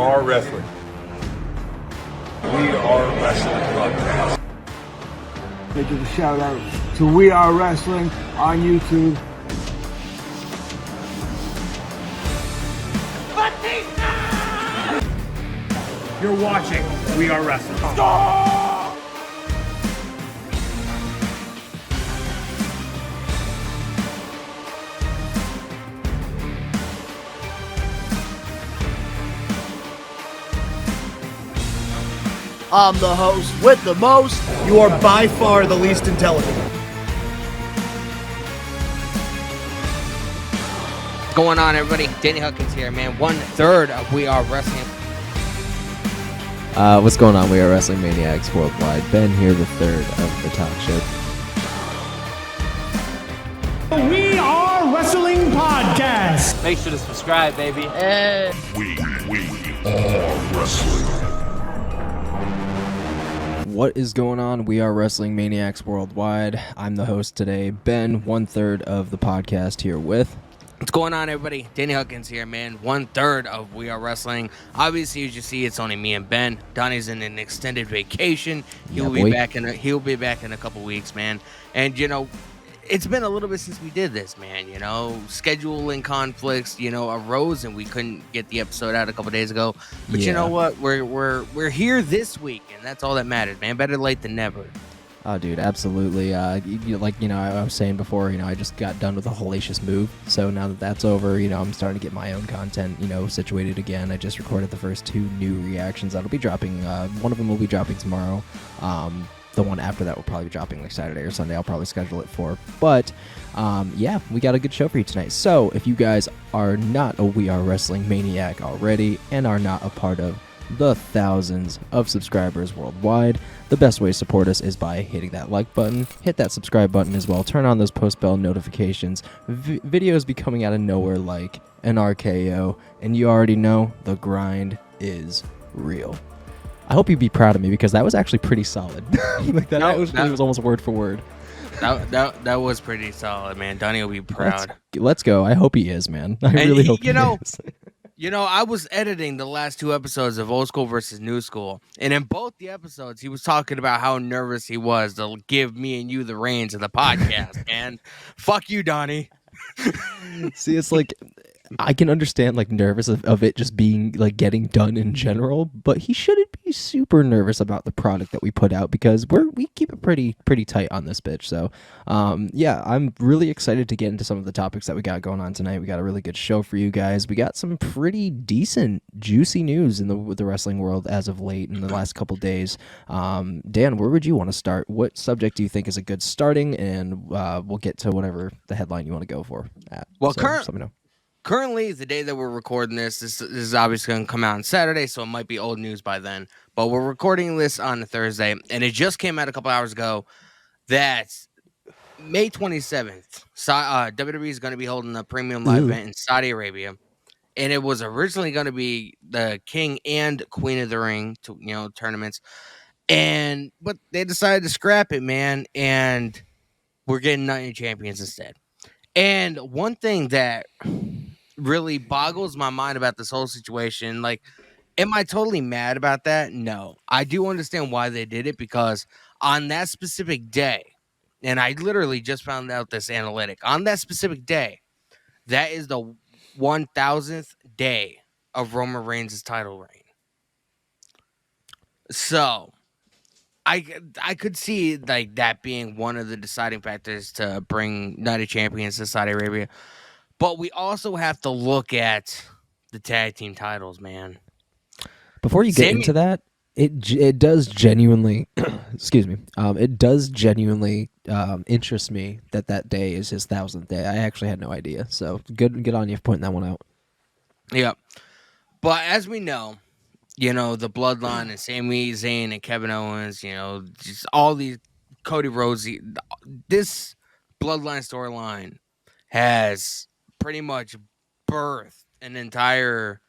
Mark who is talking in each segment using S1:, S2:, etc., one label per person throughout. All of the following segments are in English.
S1: are wrestling. We are wrestling podcast.
S2: They give a shout out to We Are Wrestling on YouTube.
S3: You're watching We Are Wrestling.
S4: I'm the host with the most. You are by far the least intelligent.
S5: What's going on, everybody? Danny Huckins here, man. 1/3 of We Are Wrestling.
S6: What's going on? We are Wrestling Maniacs Worldwide. Ben here, the third of the talk show.
S3: We Are Wrestling Podcast.
S5: Make sure to subscribe, baby.
S1: We are wrestling.
S6: What is going on? We are Wrestling Maniacs Worldwide. I'm the host today, Ben, 1/3 of the podcast here with.
S5: What's going on, everybody? Danny Huckins here, man. 1/3 of We Are Wrestling. Obviously, as you see, it's only me and Ben. Donnie's in an extended vacation. He'll be back in a couple weeks, man. And it's been a little bit since we did this, man. Scheduling conflicts, arose, and we couldn't get the episode out a couple days ago. But You know what? We're here this week, and that's all that matters, man. Better late than never.
S6: Oh, dude, absolutely. I was saying before, I just got done with a hellacious move. So now that that's over, I'm starting to get my own content, situated again. I just recorded the first 2 new reactions that'll be dropping. One of them will be dropping tomorrow. The one after that will probably be dropping like Saturday or Sunday. I'll probably schedule it for. But, we got a good show for you tonight. So if you guys are not a We Are Wrestling Maniac already and are not a part of the thousands of subscribers worldwide, the best way to support us is by hitting that like button, hit that subscribe button as well, turn on those post bell notifications. Videos be coming out of nowhere like an RKO, and you already know the grind is real. I hope you'd be proud of me because that was actually pretty solid. That was almost word for word.
S5: That was pretty solid, man. Donnie will be proud.
S6: Let's go. I hope he is, man. I really hope he is.
S5: I was editing the last 2 episodes of Old School versus New School, and in both the episodes, he was talking about how nervous he was to give me and you the reins of the podcast, man. Fuck you, Donnie.
S6: See, it's like, I can understand nervous of it just being getting done in general, but he shouldn't be super nervous about the product that we put out because we keep it pretty tight on this bitch. So I'm really excited to get into some of the topics that we got going on tonight. We got a really good show for you guys. We got some pretty decent juicy news in the wrestling world as of late in the last couple days. Dan, where would you want to start? What subject do you think is a good starting? And we'll get to whatever the headline you want to go for. Let me know.
S5: Currently, the day that we're recording this is obviously going to come out on Saturday, so it might be old news by then. But we're recording this on a Thursday, and it just came out a couple hours ago that May 27th, WWE is going to be holding a premium live event in Saudi Arabia. And it was originally going to be the King and Queen of the Ring tournaments. But they decided to scrap it, man, and we're getting Night of Champions instead. And one thing that really boggles my mind about this whole situation, am I totally mad about that? No. I do understand why they did it because on that specific day, and I literally just found out this analytic, on that specific day, that is the 1000th day of Roman Reigns' title reign. So I could see that being one of the deciding factors to bring Night of Champions to Saudi Arabia. But we also have to look at the tag team titles, man.
S6: Before you get into that, it does genuinely, excuse me, it does genuinely interest me that day is his 1000th day. I actually had no idea. So good on you for pointing that one out.
S5: Yeah. But as we know, the Bloodline and Sami Zayn and Kevin Owens, just all these Cody Rhodes, this Bloodline storyline has pretty much birthed an entire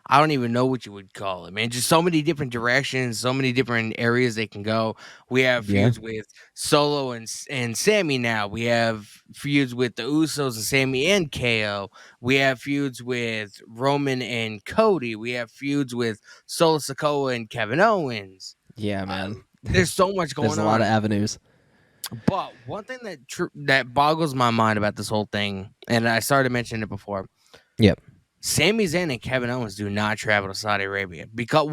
S5: I don't even know what you would call it, man. Just so many different directions, so many different areas they can go. We have
S6: Yeah.
S5: feuds with Solo and Sammy now. We have feuds with the Usos and Sammy and KO. We have feuds with Roman and Cody. We have feuds with Solo Sikoa and Kevin Owens.
S6: Yeah, man.
S5: There's so much going
S6: There's
S5: on.
S6: a lot of avenues.
S5: But one thing that boggles my mind about this whole thing, and I started mentioning it before.
S6: Yep.
S5: Sami Zayn and Kevin Owens do not travel to Saudi Arabia because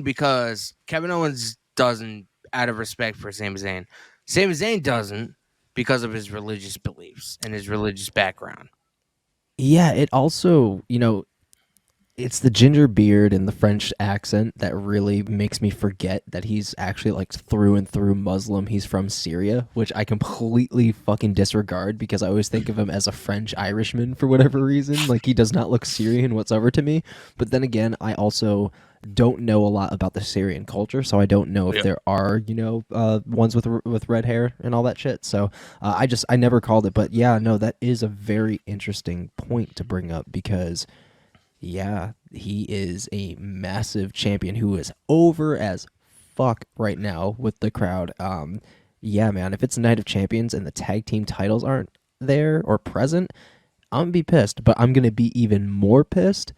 S5: because Kevin Owens doesn't, out of respect for Sami Zayn. Sami Zayn doesn't because of his religious beliefs and his religious background.
S6: Yeah, it also, it's the ginger beard and the French accent that really makes me forget that he's actually like through and through Muslim. He's from Syria, which I completely fucking disregard because I always think of him as a French Irishman for whatever reason. Like he does not look Syrian whatsoever to me. But then again, I also don't know a lot about the Syrian culture, so I don't know if there are, ones with red hair and all that shit. So I never called it. But yeah, no, that is a very interesting point to bring up because yeah, he is a massive champion who is over as fuck right now with the crowd. Yeah, man, if it's a Night of Champions and the tag team titles aren't there or present, I'm gonna be pissed. But I'm gonna be even more pissed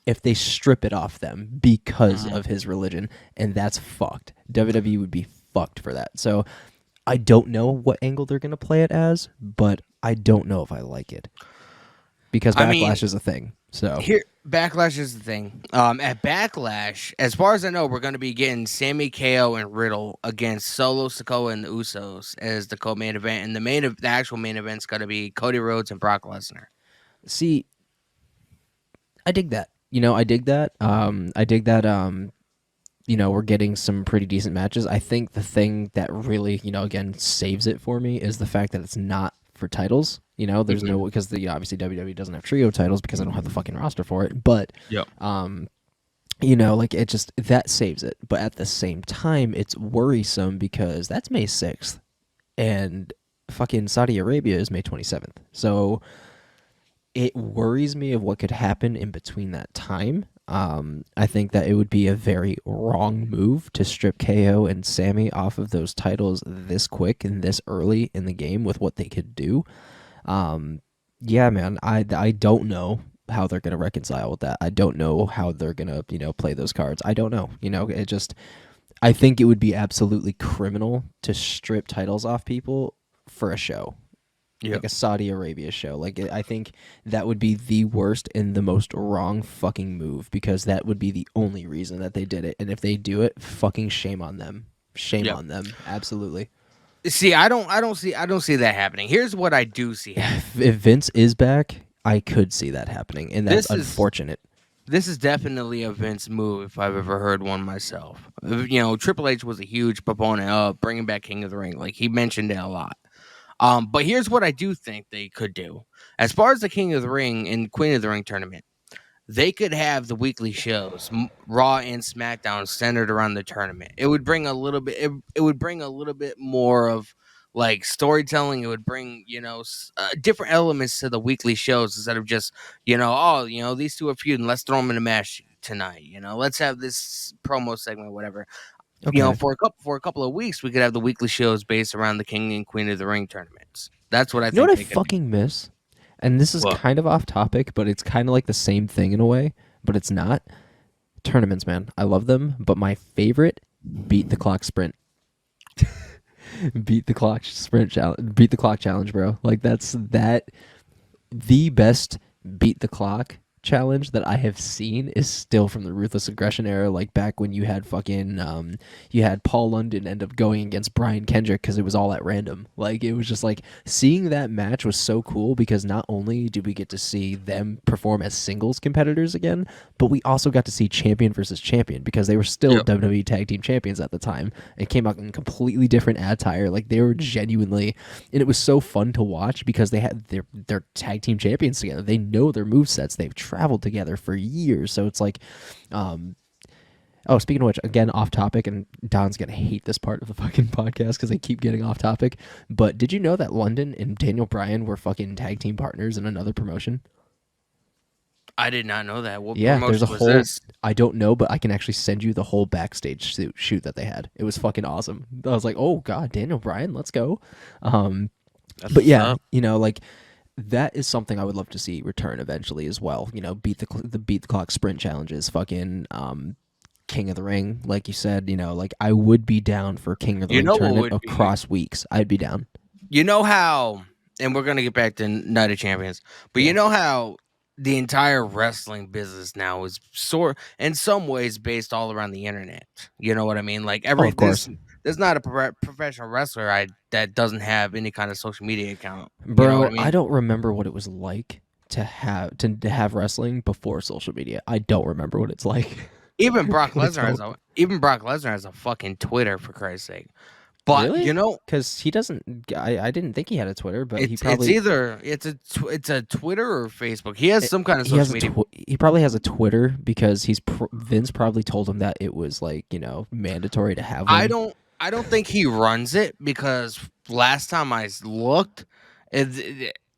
S6: if they strip it off them because of his religion, and that's fucked. WWE would be fucked for that. So I don't know what angle they're gonna play it as, but I don't know if I like it because Backlash is a thing. So
S5: here, Backlash is the thing. At Backlash, as far as I know, we're going to be getting Sammy, KO, and Riddle against Solo, Sikoa, and the Usos as the co-main event, and the actual main event's going to be Cody Rhodes and Brock Lesnar.
S6: See, I dig that. I dig that. I dig that. We're getting some pretty decent matches. I think the thing that really, again, saves it for me is the fact that it's not for titles. There's no, because obviously WWE doesn't have trio titles because I don't have the fucking roster for it. But it just, that saves it. But at the same time, it's worrisome because that's May 6th and fucking Saudi Arabia is May 27th. So it worries me of what could happen in between that time. I think that it would be a very wrong move to strip KO and Sammy off of those titles this quick and this early in the game with what they could do. Yeah, man, I don't know how they're going to reconcile with that. I don't know how they're going to, play those cards. I don't know. I think it would be absolutely criminal to strip titles off people for a show. Like a Saudi Arabia show. I think that would be the worst and the most wrong fucking move because that would be the only reason that they did it. And if they do it, fucking shame on them. Shame on them. Absolutely.
S5: See, I don't see that happening. Here's what I do see happening.
S6: If Vince is back, I could see that happening, and that's unfortunate.
S5: This is definitely a Vince move if I've ever heard one myself. Triple H was a huge proponent of bringing back King of the Ring. Like he mentioned it a lot. But here's what I do think they could do. As far as the King of the Ring and Queen of the Ring tournament, they could have the weekly shows, Raw and SmackDown, centered around the tournament. It would bring a little bit. It would bring a little bit more of like storytelling. It would bring different elements to the weekly shows instead of just these two are feuding. Let's throw them in a match tonight. Let's have this promo segment, whatever.
S6: Okay.
S5: For a couple of weeks, we could have the weekly shows based around the King and Queen of the Ring tournaments. That's what I think.
S6: You know what I fucking miss? And this is kind of off topic, but it's kind of like the same thing in a way, but it's not. Tournaments, man. I love them, but my favorite, beat the clock sprint. Beat the clock sprint challenge. Beat the clock challenge, bro. The best beat the clock challenge that I have seen is still from the Ruthless Aggression era, like back when you had fucking you had Paul London end up going against Brian Kendrick because it was all at random. Like it was just like seeing that match was so cool because not only did we get to see them perform as singles competitors again, but we also got to see champion versus champion because they were still WWE Tag Team Champions at the time. It came out in completely different attire. Like they were genuinely, and it was so fun to watch because they had their tag team champions together. They know their movesets. They've traveled together for years, so it's like speaking of which, again off topic, and Don's gonna hate this part of the fucking podcast because they keep getting off topic, but did you know that London and Daniel Bryan were fucking tag team partners in another promotion?
S5: I did not know that. What
S6: Yeah, there's a
S5: promotion was
S6: whole.
S5: this?
S6: I don't know, but I can actually send you the whole backstage shoot that they had. It was fucking awesome. I was like, oh god, Daniel Bryan, let's go.
S5: That's
S6: But
S5: what's
S6: yeah,
S5: up.
S6: like that is something I would love to see return eventually as well. Beat the beat the clock sprint challenges, fucking King of the Ring, like you said. Like I would be down for King of the
S5: You
S6: Ring
S5: know what
S6: tournament
S5: would be?
S6: across weeks. I'd be down.
S5: You know how, and we're gonna get back to Night of Champions, but you know how the entire wrestling business now is in some ways based all around the internet. You know what I mean? Like
S6: Oh, of course.
S5: there's not a professional wrestler that doesn't have any kind of social media account.
S6: Bro,
S5: You know what I mean?
S6: don't remember what it was like to have wrestling before social media. I don't remember what it's like.
S5: Even Brock
S6: Let's
S5: Lesnar has a fucking Twitter, for Christ's sake. But
S6: Really?
S5: you know,
S6: Because he doesn't. I didn't think he had a Twitter, but he
S5: it's
S6: probably
S5: either it's a Twitter or Facebook. He has some kind of
S6: he has
S5: social media.
S6: he probably has a Twitter because Vince probably told him that it was like mandatory to have one.
S5: I don't think he runs it because last time I looked,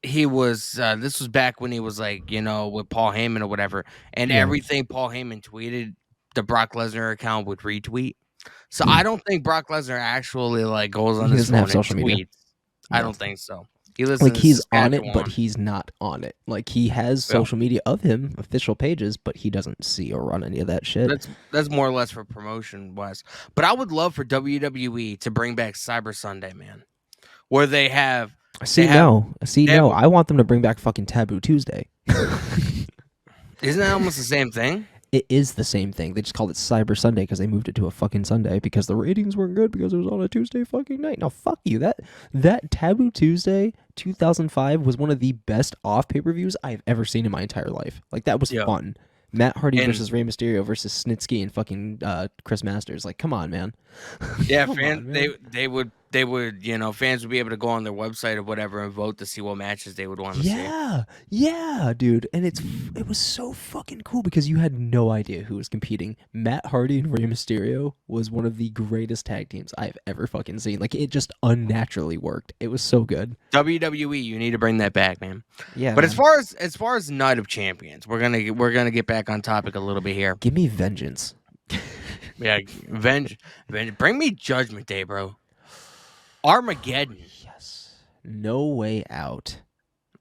S5: he was this was back when he was like with Paul Heyman or whatever, and everything Paul Heyman tweeted, the Brock Lesnar account would retweet. So I don't think Brock Lesnar actually like goes on
S6: He
S5: his
S6: doesn't
S5: phone
S6: have social
S5: and
S6: media.
S5: tweets. I
S6: No.
S5: don't think so. He lives
S6: Like
S5: in
S6: he's on it, but
S5: Saskatchewan.
S6: he's not on it. Like he has social media of him, official pages, but he doesn't see or run any of that shit.
S5: That's more or less for promotion wise. But I would love for WWE to bring back Cyber Sunday, man, where they have.
S6: No. I want them to bring back fucking Taboo Tuesday.
S5: Isn't that almost the same thing?
S6: It is the same thing. They just called it Cyber Sunday because they moved it to a fucking Sunday because the ratings weren't good because it was on a Tuesday fucking night. Now fuck you. That Taboo Tuesday 2005 was one of the best off pay-per-views I've ever seen in my entire life. Like that was fun. Matt Hardy versus Rey Mysterio versus Snitsky and fucking Chris Masters. Like, come on, man.
S5: Yeah, they would fans would be able to go on their website or whatever and vote to see what matches they would want to see.
S6: Yeah, dude. And it was so fucking cool because you had no idea who was competing. Matt Hardy and Rey Mysterio was one of the greatest tag teams I've ever fucking seen. Like it just unnaturally worked. It was so good.
S5: WWE, you need to bring that back, man.
S6: Yeah.
S5: But
S6: man.
S5: as far as Night of Champions, we're gonna get back on topic a little bit here.
S6: Give me vengeance.
S5: Yeah, bring me Judgment Day, bro. Armageddon.
S6: Yes. No Way Out.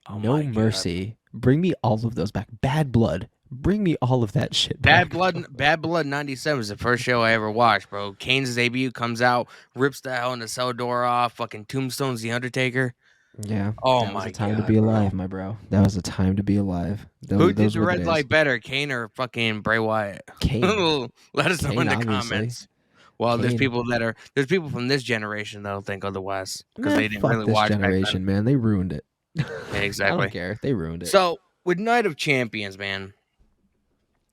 S5: Oh
S6: No
S5: my God.
S6: Mercy. Bring me all of those back. Bad Blood. Bring me all of that shit
S5: Bad
S6: back.
S5: Blood 97 was the first show I ever watched, bro. Kane's debut comes out, rips the Hell in the Cell door off, fucking tombstones the Undertaker.
S6: Yeah.
S5: Oh
S6: that was
S5: my
S6: a time
S5: God,
S6: to be
S5: bro.
S6: alive, my bro. That was a time to be alive.
S5: Who did
S6: those
S5: the
S6: were
S5: red
S6: days.
S5: light better, Kane or fucking Bray Wyatt?
S6: Kane.
S5: Let us know
S6: Kane,
S5: in the
S6: obviously.
S5: comments. Well, there's
S6: Kane.
S5: people from this generation that'll think otherwise because
S6: Man,
S5: they didn't
S6: fuck
S5: really
S6: this
S5: watch
S6: generation, man. They ruined it.
S5: back then. Yeah,
S6: I
S5: exactly.
S6: don't care. They ruined it.
S5: So with Night of Champions, man,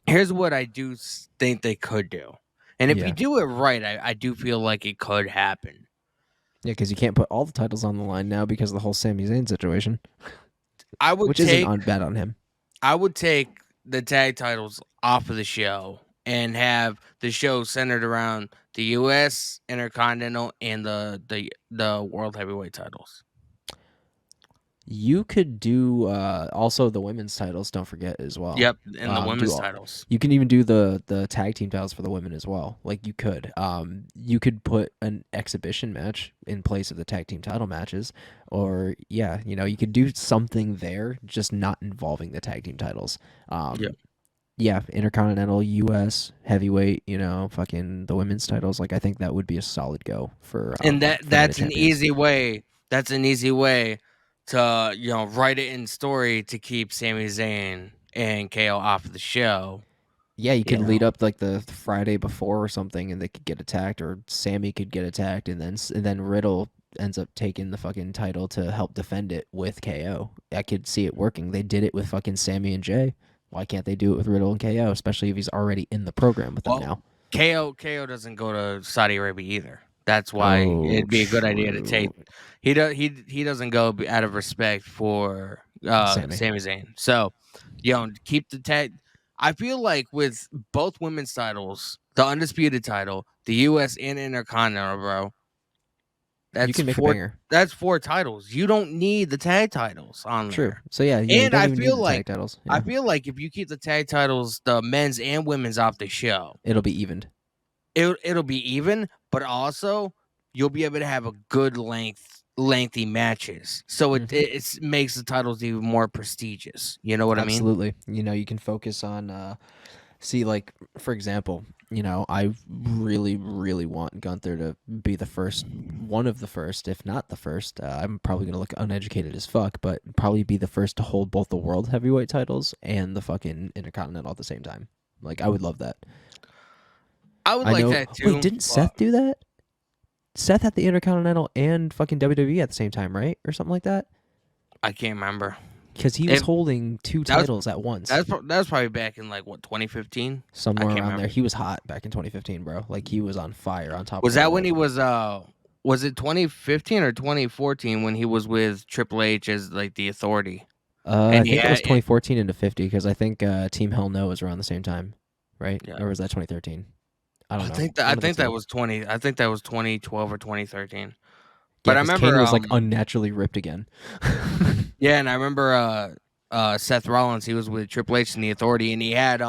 S5: here's what I do think they could do, and if
S6: Yeah.
S5: you do it right, I do feel like it could happen.
S6: Yeah, because you can't put all the titles on the line now because of the whole Sami Zayn situation,
S5: I would
S6: which
S5: take
S6: isn't bad on him.
S5: I would take the tag titles off of the show and have the show centered around the U.S. Intercontinental and the World Heavyweight titles.
S6: You could do also the women's titles. Don't forget as well.
S5: Yep, and the women's
S6: do all-
S5: titles.
S6: You can even do the tag team titles for the women as well. Like you could put an exhibition match in place of the tag team title matches, or you could do something there, just not involving the tag team titles. Yeah, Intercontinental, U.S. Heavyweight, fucking the women's titles. Like I think that would be a solid go for.
S5: And
S6: for Night of
S5: that's an
S6: Champions.
S5: easy way. That's an easy way to write it in story to keep Sami Zayn and KO off of the show.
S6: Yeah, you could lead
S5: know.
S6: up like the Friday before or something, and they could get attacked, or Sammy could get attacked, and then Riddle ends up taking the fucking title to help defend it with KO. I could see it working. They did it with fucking Sammy and Jay. Why can't they do it with Riddle and KO, especially if he's already in the program with them now?
S5: KO doesn't go to Saudi Arabia either. That's why it'd be a good idea to take. He doesn't go out of respect for Sami Zayn. So, keep the tag. I feel like with both women's titles, the undisputed title, the U.S. and Intercontinental, bro, That's
S6: you can make a
S5: four.
S6: banger.
S5: That's 4 titles. You don't need the tag titles on
S6: True.
S5: there.
S6: So yeah, you
S5: And
S6: don't
S5: I
S6: even need
S5: feel
S6: the
S5: like
S6: tag titles.
S5: I
S6: Yeah.
S5: feel like if you keep the tag titles, the men's and women's off the show,
S6: It'll be evened.
S5: it'll be even, but also you'll be able to have a good lengthy matches. So it makes the titles even more prestigious. You know what I mean?
S6: Absolutely. You can focus on see, like, for example, I really, really want Gunther to be one of the first, if not the first. I'm probably going to look uneducated as fuck, but probably be the first to hold both the world heavyweight titles and the fucking Intercontinental at the same time. Like, I would love that.
S5: I would like that too.
S6: Wait, didn't Seth do that? Seth had the Intercontinental and fucking WWE at the same time, right? Or something like that?
S5: I can't remember.
S6: Because he was holding 2 titles at once.
S5: That was probably back in like 2015,
S6: somewhere around
S5: remember.
S6: there. He was hot back in 2015, bro. Like, he was on fire on top.
S5: Was that when he was Was it 2015 or 2014 when he was with Triple H as like the Authority?
S6: I think it was 2014 into 50 because I think Team Hell No was around the same time, right?
S5: Yeah.
S6: Or was that 2013? I don't know.
S5: I think that was 2012 or 2013.
S6: Yeah,
S5: But I remember
S6: Kane was like unnaturally ripped again.
S5: Yeah, and I remember Seth Rollins. He was with Triple H and the Authority, and he had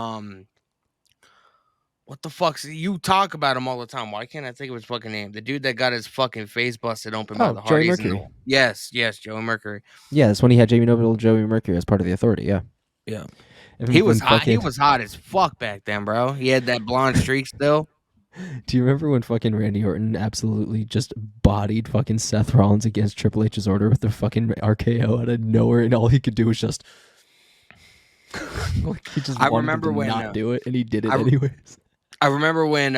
S5: what the fuck? You talk about him all the time. Why can't I think of his fucking name? The dude that got his fucking face busted open by the
S6: Joey
S5: Hardys.
S6: Mercury.
S5: Yes, Joey Mercury.
S6: Yeah, that's when he had Jamie Noble and Joey Mercury as part of the Authority. Yeah.
S5: Yeah.
S6: And
S5: He was
S6: when
S5: hot. He was hot as fuck back then, bro. He had that blonde streak still.
S6: Do you remember when fucking Randy Orton absolutely just bodied fucking Seth Rollins against Triple H's order with the fucking RKO out of nowhere, and all he could do was just like he just wanted
S5: remember
S6: to
S5: when,
S6: not do it, and he did it anyways.
S5: I remember when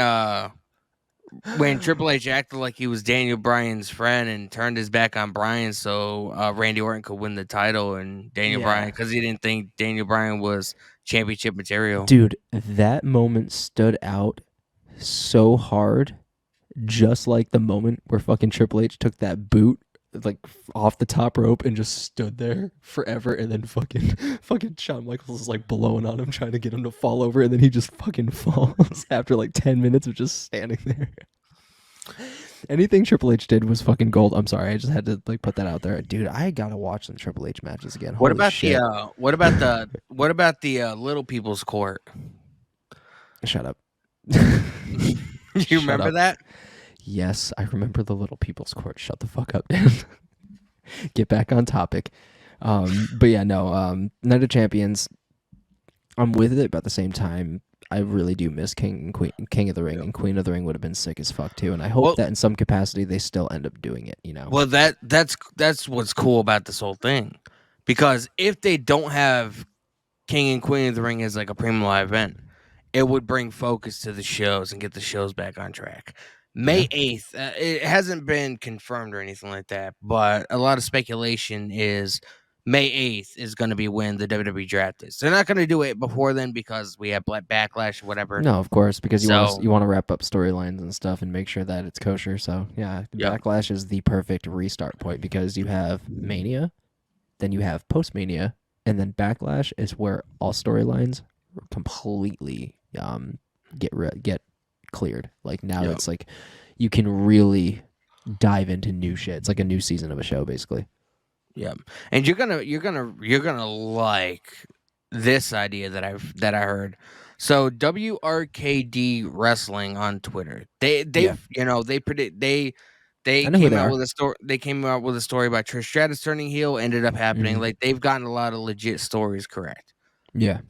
S5: Triple H acted like he was Daniel Bryan's friend and turned his back on Bryan so Randy Orton could win the title, and Daniel Bryan, because he didn't think Daniel Bryan was championship material.
S6: Dude, that moment stood out so hard, just like the moment where fucking Triple H took that boot like off the top rope and just stood there forever, and then fucking Shawn Michaels is like blowing on him trying to get him to fall over, and then he just fucking falls after like 10 minutes of just standing there. Anything Triple H did was fucking gold. I'm sorry, I just had to like put that out there, dude. I gotta watch some Triple H matches again.
S5: What
S6: Holy
S5: about
S6: shit.
S5: what about the Little People's Court?
S6: Shut up.
S5: You remember that?
S6: Yes, I remember the Little People's Court. Shut the fuck up, Dan. Get back on topic. But yeah, no. Night of Champions, I'm with it, but at the same time, I really do miss King of the Ring, and Queen of the Ring would have been sick as fuck too. And I hope that in some capacity they still end up doing it.
S5: Well, that's what's cool about this whole thing, because if they don't have King and Queen of the Ring as like a premium live event, it would bring focus to the shows and get the shows back on track. May 8th, it hasn't been confirmed or anything like that, but a lot of speculation is May 8th is going to be when the WWE draft is. They're not going to do it before then because we have Backlash or whatever.
S6: No, of course, because you want to wrap up storylines and stuff and make sure that it's kosher. So yeah, Backlash is the perfect restart point because you have Mania, then you have Post-Mania, and then Backlash is where all storylines completely get cleared. Like now it's like you can really dive into new shit. It's like a new season of a show basically.
S5: Yeah. And you're gonna like this idea that I heard. So WRKD Wrestling on Twitter. They predict they came out with a story. They came out with a story about Trish Stratus turning heel. Ended up happening.
S6: Mm-hmm.
S5: Like they've gotten a lot of legit stories correct.
S6: Yeah.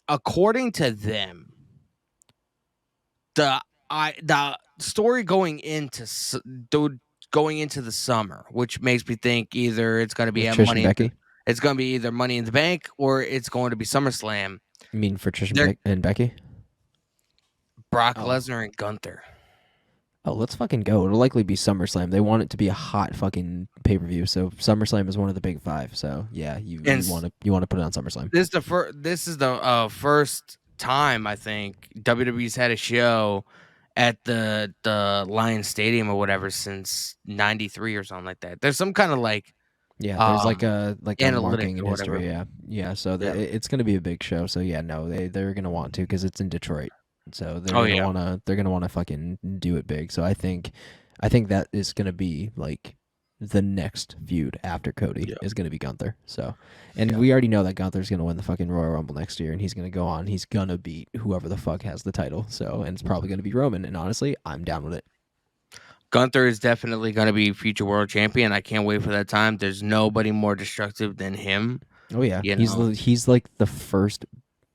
S5: According to them, the story going into the summer, which makes me think either it's going to be
S6: Trish and Becky.
S5: It's going to be either Money in the Bank or it's going to be SummerSlam.
S6: You mean for Trish and Becky?
S5: Brock Lesnar and Gunther.
S6: Oh, let's fucking go. It'll likely be SummerSlam. They want it to be a hot fucking pay-per-view, so SummerSlam is one of the big 5. So yeah, you want to put it on SummerSlam.
S5: This is the first time I think WWE's had a show at the Lions Stadium or whatever since '93 or something like that. There's some kind of like
S6: there's like a marking in history.
S5: Whatever.
S6: Yeah. So it's gonna be a big show. So yeah, no, they're gonna want to because it's in Detroit. So they're gonna wanna fucking do it big. So I think I think that is going to be like the next feud after Cody is going to be Gunther. So, and we already know that Gunther's going to win the fucking Royal Rumble next year, and he's going to go on. He's going to beat whoever the fuck has the title. So, and it's probably going to be Roman. And honestly, I'm down with it.
S5: Gunther is definitely going to be future world champion. I can't wait for that time. There's nobody more destructive than him.
S6: Oh yeah,
S5: You
S6: he's
S5: know?
S6: he's like the first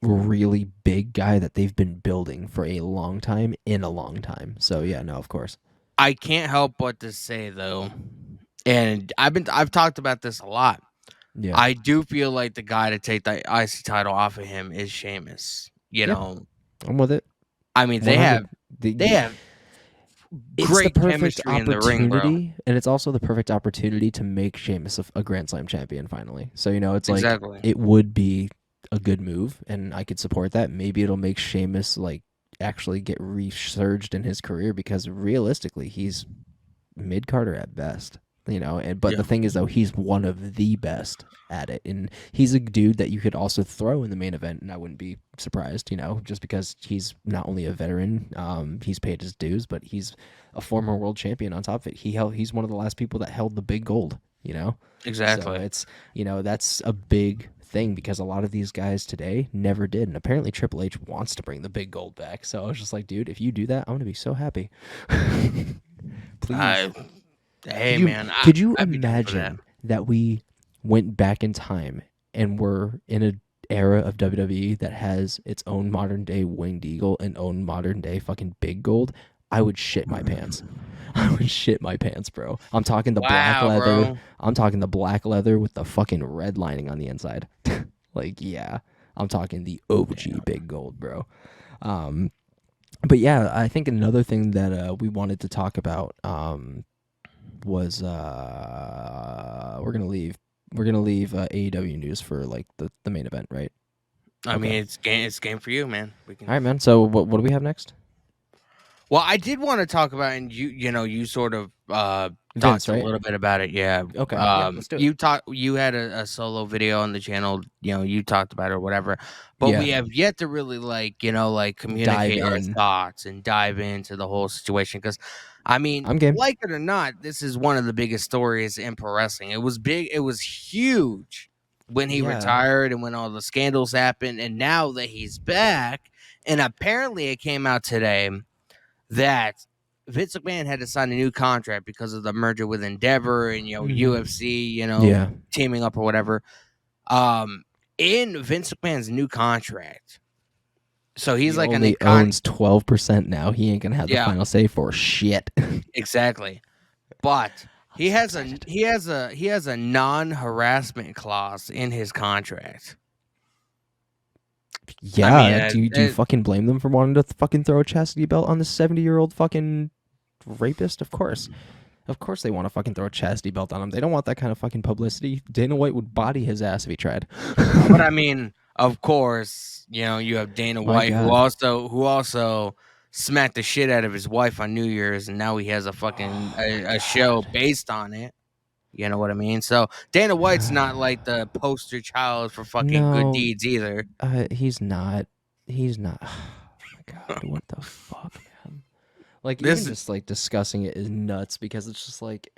S6: really big guy that they've been building for a long time in a long time. So yeah, no, of course.
S5: I can't help but to say though, and I've talked about this a lot.
S6: Yeah,
S5: I do feel like the guy to take the IC title off of him is Sheamus. You know,
S6: I'm with it.
S5: I mean they
S6: 100
S5: have
S6: it's
S5: great
S6: the perfect
S5: chemistry in the ring, bro.
S6: opportunity, and it's also the perfect opportunity to make Sheamus a Grand Slam champion finally. So you know, it's like
S5: Exactly.
S6: it would be a good move, and I could support that. Maybe it'll make Sheamus like actually get resurged in his career because realistically, he's mid Carter at best. You know, but the thing is though, he's one of the best at it, and he's a dude that you could also throw in the main event, and I wouldn't be surprised. You know, just because he's not only a veteran, he's paid his dues, but he's a former world champion on top of it. He's one of the last people that held the big gold. You know,
S5: Exactly.
S6: So it's that's a big thing because a lot of these guys today never did, and apparently Triple H wants to bring the big gold back. So I was just like, dude, if you do that, I'm gonna be so happy. Please.
S5: Hey
S6: You-
S5: man,
S6: could you
S5: I'd be down for that.
S6: imagine that we went back in time and we're in an era of WWE that has its own modern day Winged Eagle and own modern day fucking Big Gold? I would shit my pants. I would shit my pants, bro. I'm talking the black
S5: Wow,
S6: leather.
S5: bro.
S6: I'm talking the black leather with the fucking red lining on the inside. Like, yeah. I'm talking the OG Big Gold, bro. But yeah, I think another thing that we wanted to talk about was we're gonna leave AEW news for like the main event, right?
S5: I mean, it's game for you, man. We can.
S6: All right, man. So what do we have next?
S5: Well, I did want to talk about, and you sort of
S6: Vince,
S5: talked
S6: right?
S5: a little bit about it, yeah.
S6: Okay, yeah, let's do it.
S5: You had a solo video on the channel, you talked about it or whatever, but
S6: Yeah.
S5: we have yet to really communicate our
S6: in.
S5: thoughts and dive into the whole situation because. I mean,
S6: I'm game.
S5: like it or not, this is one of the biggest stories in pro wrestling. It was big. It was huge when he
S6: Yeah.
S5: retired and when all the scandals happened. And now that he's back, and apparently it came out today that Vince McMahon had to sign a new contract because of the merger with Endeavor and UFC,
S6: Yeah.
S5: teaming up or whatever. In Vince McMahon's new contract. So he's
S6: He
S5: like
S6: only owns 12% now. He ain't gonna have the final say for shit.
S5: Exactly. But he has a non-harassment clause in his contract.
S6: Yeah. Do you fucking blame them for wanting to fucking throw a chastity belt on this 70-year-old fucking rapist? Of course. Of course they want to fucking throw a chastity belt on him. They don't want that kind of fucking publicity. Dana White would body his ass if he tried.
S5: But I mean, of course, you have Dana
S6: My
S5: White
S6: God.
S5: who also smacked the shit out of his wife on New Year's, and now he has a fucking a show based on it. You know what I mean? So Dana White's not like the poster child for fucking good
S6: No.
S5: deeds either.
S6: He's not. He's not. Oh my God, what the fuck, man? Like,
S5: This-
S6: even just like discussing it is nuts because it's just like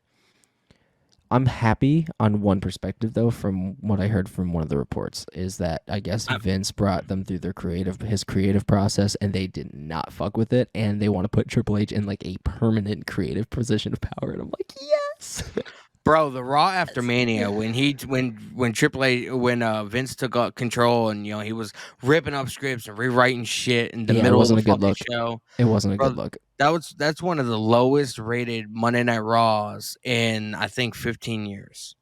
S6: I'm happy on one perspective though. From what I heard from one of the reports, is that I guess Vince brought them through his creative process, and they did not fuck with it, and they want to put Triple H in like a permanent creative position of power, and I'm like, yes.
S5: Bro, the Raw after Mania when Triple H Vince took control and he was ripping up scripts and rewriting shit in the
S6: Yeah, it
S5: middle of
S6: wasn't
S5: the
S6: a good
S5: fucking
S6: look.
S5: show.
S6: It wasn't a
S5: Bro,
S6: good look.
S5: That's one of the lowest rated Monday Night Raws in I think 15 years.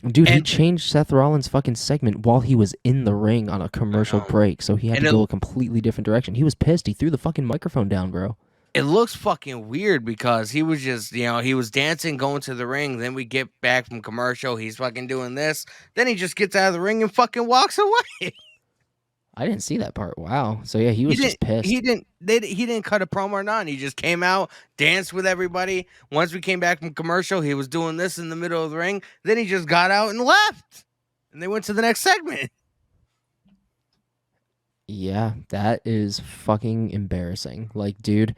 S6: Dude, he
S5: And-
S6: changed Seth Rollins' fucking segment while he was in the ring on a commercial break, so he had
S5: And
S6: to
S5: it-
S6: go a completely different direction. He was pissed. He threw the fucking microphone down, bro.
S5: It looks fucking weird because he was just, he was dancing, going to the ring. Then we get back from commercial. He's fucking doing this. Then he just gets out of the ring and fucking walks away.
S6: I didn't see that part. Wow. So yeah, he was just pissed.
S5: He didn't cut a promo or none. He just came out, danced with everybody. Once we came back from commercial, he was doing this in the middle of the ring. Then he just got out and left. And they went to the next segment.
S6: Yeah, that is fucking embarrassing. Like, dude,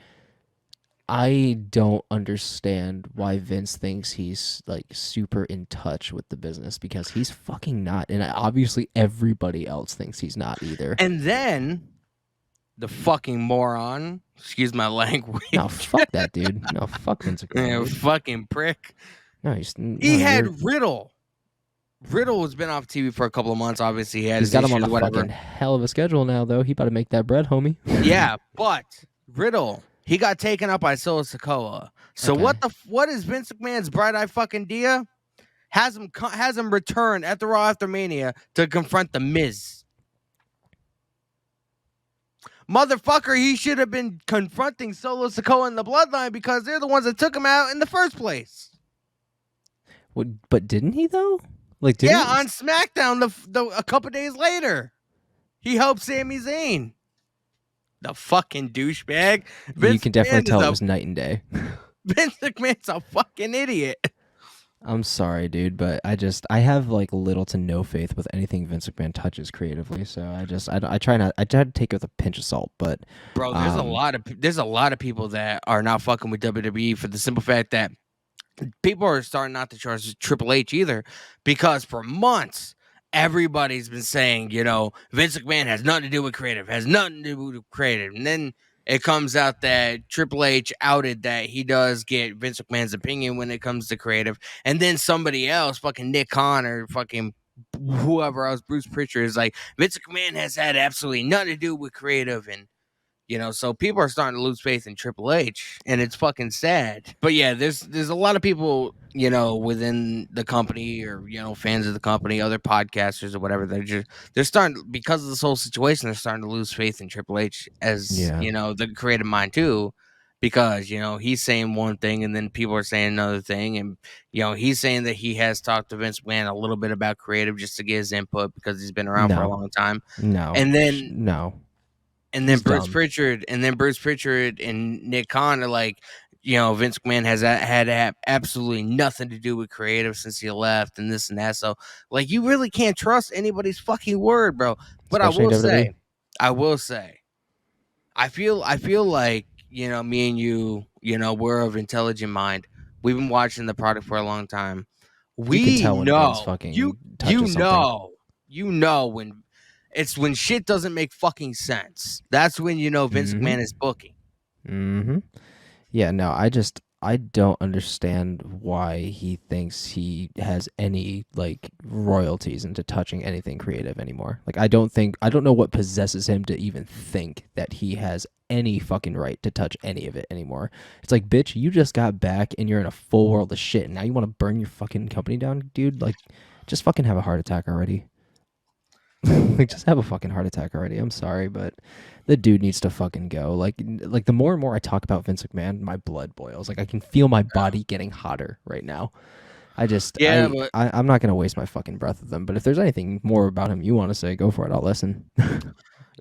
S6: I don't understand why Vince thinks he's like super in touch with the business because he's fucking not, and obviously everybody else thinks he's not either.
S5: And then the fucking moron, excuse my language.
S6: No, fuck that dude. No, fuck Vince McMahon.
S5: Yeah,
S6: Dude.
S5: fucking prick.
S6: No,
S5: He had Riddle. Riddle has been off TV for a couple of months. Obviously, he had
S6: He's
S5: his
S6: got him on
S5: issues,
S6: a
S5: whatever.
S6: fucking hell of a schedule now, though. He about to make that bread, homie.
S5: Yeah, but Riddle, he got taken up by Solo Sikoa. So
S6: Okay.
S5: what is Vince McMahon's bright-eyed fucking idea? Has him return at the Raw after Mania to confront the Miz. Motherfucker, he should have been confronting Solo Sikoa and the Bloodline because they're the ones that took him out in the first place.
S6: But didn't he though? Like, didn't
S5: Yeah,
S6: he?
S5: on SmackDown a couple days later, he helped Sami Zayn. The fucking douchebag.
S6: You can definitely
S5: McMahon
S6: tell
S5: is
S6: it was night and day.
S5: Vince McMahon's a fucking idiot.
S6: I'm sorry, dude, but I have like little to no faith with anything Vince McMahon touches creatively. So I try to take it with a pinch of salt. But
S5: Bro, there's a lot of people that are not fucking with WWE for the simple fact that people are starting not to trust Triple H either, because for months everybody's been saying, Vince McMahon has nothing to do with creative, and then it comes out that Triple H outed that he does get Vince McMahon's opinion when it comes to creative, and then somebody else, fucking Nick Khan or fucking whoever else, Bruce Pritchard, is like, Vince McMahon has had absolutely nothing to do with creative, and so people are starting to lose faith in Triple H, and it's fucking sad. But yeah, there's a lot of people, within the company or, fans of the company, other podcasters or whatever, they're starting, because of this whole situation, they're starting to lose faith in Triple H as, the creative mind too, because, he's saying one thing and then people are saying another thing. And, he's saying that he has talked to Vince McMahon a little bit about creative just to get his input because he's been around for a long time.
S6: No.
S5: And then,
S6: no.
S5: And then
S6: He's
S5: Bruce
S6: dumb.
S5: Pritchard and Nick Khan are like, Vince McMahon has had absolutely nothing to do with creative since he left and this and that. So, like, you really can't trust anybody's fucking word, bro. But
S6: Especially
S5: I will say, I feel like, me and you, we're of intelligent mind. We've been watching the product for a long time. We
S6: can tell when
S5: know
S6: Vince fucking
S5: you
S6: touches something.
S5: know when. It's when shit doesn't make fucking sense. That's when Vince McMahon is booking.
S6: Mm-hmm. Yeah, no, I don't understand why he thinks he has any like royalties into touching anything creative anymore. Like I don't know what possesses him to even think that he has any fucking right to touch any of it anymore. It's like, bitch, you just got back and you're in a full world of shit and now you want to burn your fucking company down, dude? Like just fucking have a heart attack already. Like just have a fucking heart attack already. I'm sorry, but the dude needs to fucking go. Like the more and more I talk about Vince McMahon, my blood boils. Like I can feel my body getting hotter right now. I'm not gonna waste my fucking breath with him. But if there's anything more about him you want to say, go for it. I'll listen.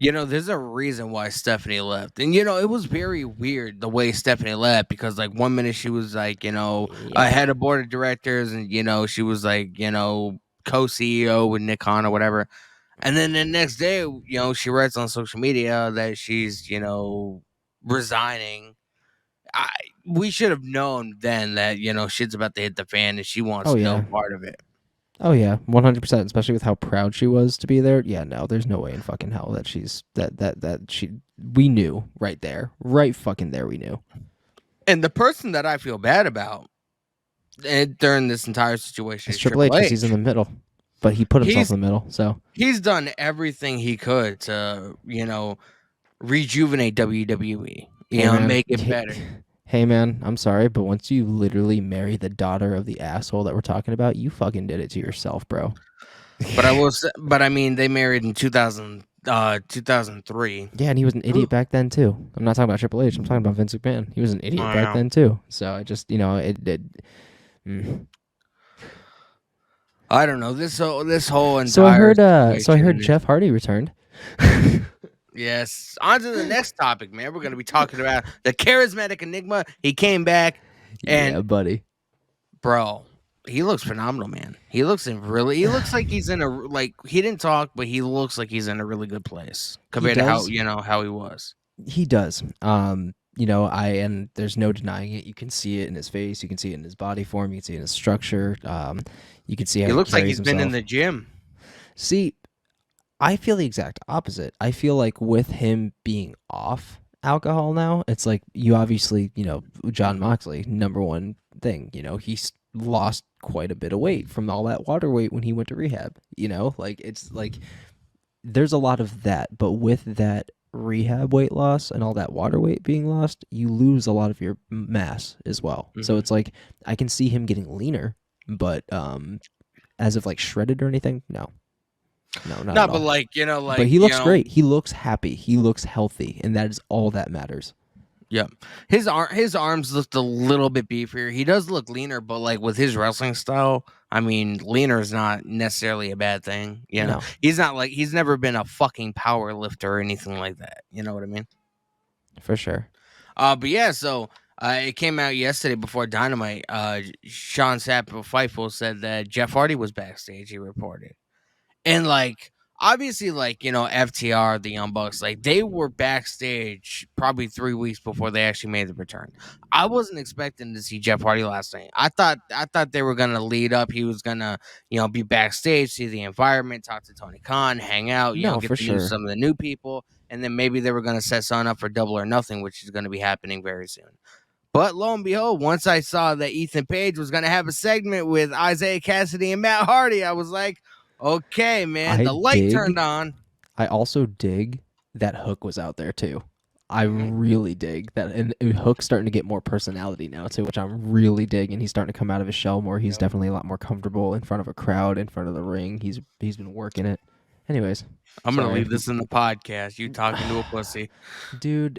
S5: There's a reason why Stephanie left, and it was very weird the way Stephanie left because like 1 minute she was like a head of board of directors, and she was like co-CEO with Nick Khan or whatever. And then the next day, she writes on social media that she's, resigning. We should have known then that, shit's about to hit the fan and she wants no part of it.
S6: Oh, yeah, 100%, especially with how proud she was to be there. Yeah, no, there's no way in fucking hell that we knew right there. Right fucking there, we knew.
S5: And the person that I feel bad about during this entire situation is
S6: Triple H, because he's in the middle. But he put himself in the middle, so
S5: he's done everything he could to, rejuvenate WWE, make it better.
S6: Hey man, I'm sorry, but once you literally marry the daughter of the asshole that we're talking about, you fucking did it to yourself, bro.
S5: But I will say, they married in 2003.
S6: Yeah, and he was an idiot back then too. I'm not talking about Triple H. I'm talking about Vince McMahon. He was an idiot back then too. So I just,
S5: I don't know this whole entire.
S6: So I heard Jeff Hardy returned.
S5: Yes. On to the next topic, man. We're gonna be talking about the charismatic Enigma. He came back, and
S6: yeah, buddy,
S5: bro, he looks phenomenal, man. He looks like he's in he didn't talk, but he looks like he's in a really good place compared to how he was.
S6: He does. and there's no denying it. You can see it in his face. You can see it in his body form. You can see it in his structure. You can see how
S5: He
S6: he
S5: looks like
S6: carries
S5: he's been in
S6: himself.
S5: the gym.
S6: See, I feel the exact opposite. I feel like with him being off alcohol now, it's like you obviously, John Moxley, number one thing, he's lost quite a bit of weight from all that water weight when he went to rehab, like it's like there's a lot of that, but with that rehab weight loss and all that water weight being lost, you lose a lot of your mass as well. So it's like I can see him getting leaner, but as of like shredded or anything, no, not
S5: No,
S6: at
S5: but
S6: all.
S5: like
S6: But he looks great. He looks happy. He looks healthy, and that is all that matters.
S5: Yeah, his arms looked a little bit beefier. He does look leaner, but like with his wrestling style, I mean, leaner is not necessarily a bad thing.
S6: No.
S5: He's not like he's never been a fucking power lifter or anything like that. You know what I mean?
S6: For sure.
S5: But yeah, so it came out yesterday before Dynamite. Sean Sapp of Fightful said that Jeff Hardy was backstage. He reported. And like obviously, like FTR, the Young Bucks, like they were backstage probably 3 weeks before they actually made the return. I wasn't expecting to see Jeff Hardy last night. I thought they were gonna lead up. He was gonna be backstage, see the environment, talk to Tony Khan, hang out,
S6: No,
S5: get
S6: for
S5: to use
S6: sure.
S5: some of the new people, and then maybe they were gonna set something up for Double or Nothing, which is gonna be happening very soon. But lo and behold, once I saw that Ethan Page was going to have a segment with Isaiah Cassidy and Matt Hardy, I was like, okay, man, the light turned on.
S6: I also dig that Hook was out there too. I really dig that, and Hook's starting to get more personality now too, which I'm really digging. He's starting to come out of his shell more. He's definitely a lot more comfortable in front of a crowd, in front of the ring. He's been working it. Anyways,
S5: I'm going to
S6: sorry.
S5: leave this in the podcast. You talking to a pussy.
S6: Dude,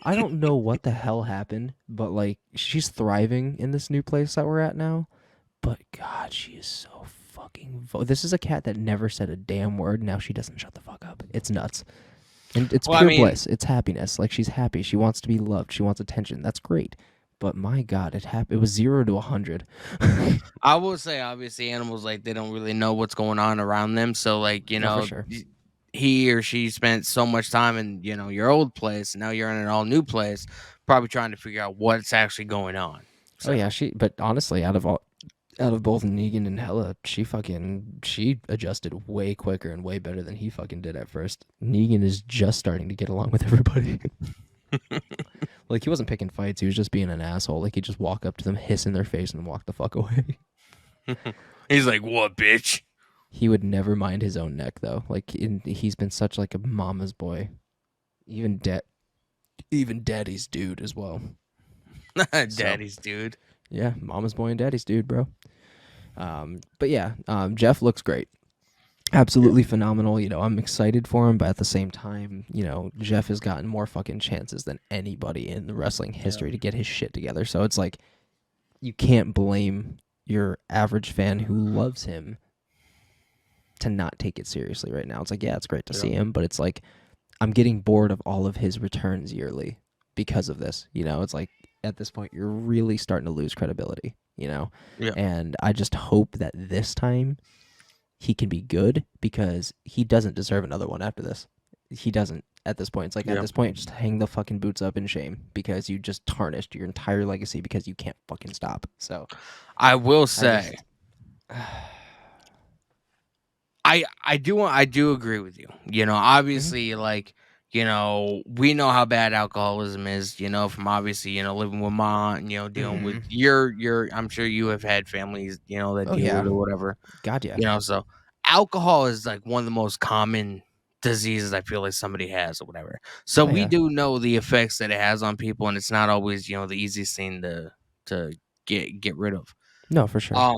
S6: I don't know what the hell happened, but like she's thriving in this new place that we're at now. But God, she is so fucking. This is a cat that never said a damn word. Now she doesn't shut the fuck up. It's nuts, and it's pure bliss. It's happiness. Like she's happy. She wants to be loved. She wants attention. That's great. But my God, it was 0 to 100.
S5: I will say, obviously, animals like they don't really know what's going on around them. So like
S6: for sure.
S5: He or she spent so much time in your old place, and now you're in an all new place, probably trying to figure out what's actually going on. So.
S6: Oh yeah, but honestly, out of both Negan and Hella, she adjusted way quicker and way better than he fucking did at first. Negan is just starting to get along with everybody. Like he wasn't picking fights, he was just being an asshole. Like he'd just walk up to them, hiss in their face, and walk the fuck away.
S5: He's like, "What, bitch?"
S6: He would never mind his own neck though. Like he's been such like a mama's boy. Even daddy's dude as well.
S5: Daddy's dude.
S6: Yeah, mama's boy and daddy's dude, bro. But yeah, Jeff looks great. Absolutely phenomenal. I'm excited for him, but at the same time, Jeff has gotten more fucking chances than anybody in the wrestling history to get his shit together. So it's like you can't blame your average fan who loves him to not take it seriously right now. It's like, yeah, it's great to see him, but it's like I'm getting bored of all of his returns yearly because of this. It's like at this point you're really starting to lose credibility, and I just hope that this time he can be good, because he doesn't deserve another one after this. He doesn't at this point. It's like at this point, just hang the fucking boots up in shame, because you just tarnished your entire legacy because you can't fucking stop. So
S5: I will say, I do agree with you. Obviously, like, we know how bad alcoholism is, from obviously, living with mom, dealing with your, I'm sure you have had families, that deal with it or whatever.
S6: God, yeah.
S5: So alcohol is like one of the most common diseases I feel like somebody has or whatever. So we do know the effects that it has on people, and it's not always, the easiest thing to get rid of.
S6: No, for sure.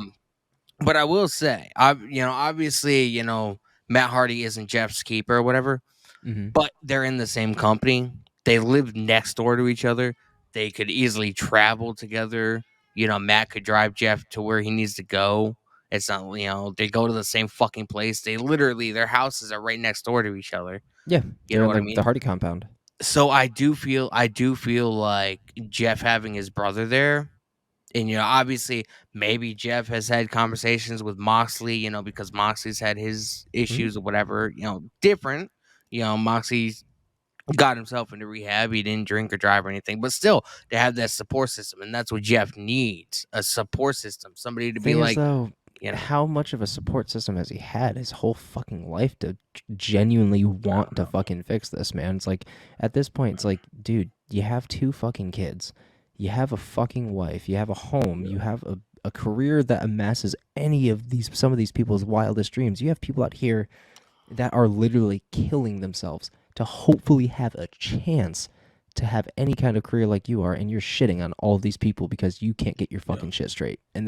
S5: But I will say, obviously, Matt Hardy isn't Jeff's keeper or whatever. But they're in the same company. They live next door to each other. They could easily travel together. Matt could drive Jeff to where he needs to go. It's not, they go to the same fucking place. They literally, their houses are right next door to each other.
S6: Yeah,
S5: you know what I mean?
S6: The Hardy compound.
S5: So I do feel like Jeff having his brother there, and obviously maybe Jeff has had conversations with Moxley, because Moxley's had his issues or whatever, different. Moxley's got himself into rehab. He didn't drink or drive or anything, but still to have that support system, and that's what Jeff needs, a support system, somebody to be
S6: Thing is,
S5: like,
S6: though,
S5: you know,
S6: how much of a support system has he had his whole fucking life to genuinely want to fucking fix this, man? It's like, at this point, it's like, dude, you have 2 fucking kids. You have a fucking wife. You have a home. You have a career that amasses some of these people's wildest dreams. You have people out here that are literally killing themselves to hopefully have a chance to have any kind of career like you are, and you're shitting on all these people because you can't get your fucking shit straight. And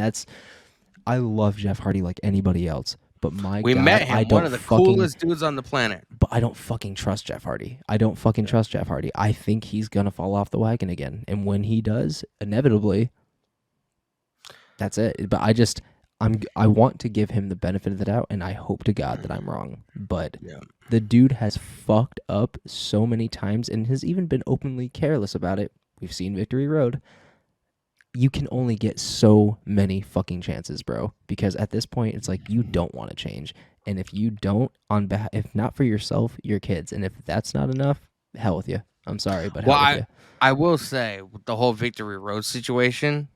S6: I love Jeff Hardy like anybody else, but
S5: we
S6: God,
S5: met him,
S6: I don't
S5: one of the
S6: fucking,
S5: coolest dudes on the planet.
S6: but I don't fucking trust Jeff Hardy. I don't fucking trust Jeff Hardy. I think he's gonna fall off the wagon again, and when he does, inevitably, that's it. But I want to give him the benefit of the doubt, and I hope to God that I'm wrong. But the dude has fucked up so many times and has even been openly careless about it. We've seen Victory Road. You can only get so many fucking chances, bro. Because at this point, it's like you don't want to change. And if you don't, if not for yourself, your kids. And if that's not enough, hell with you. I'm sorry, but hell with you.
S5: I will say, with the whole Victory Road situation,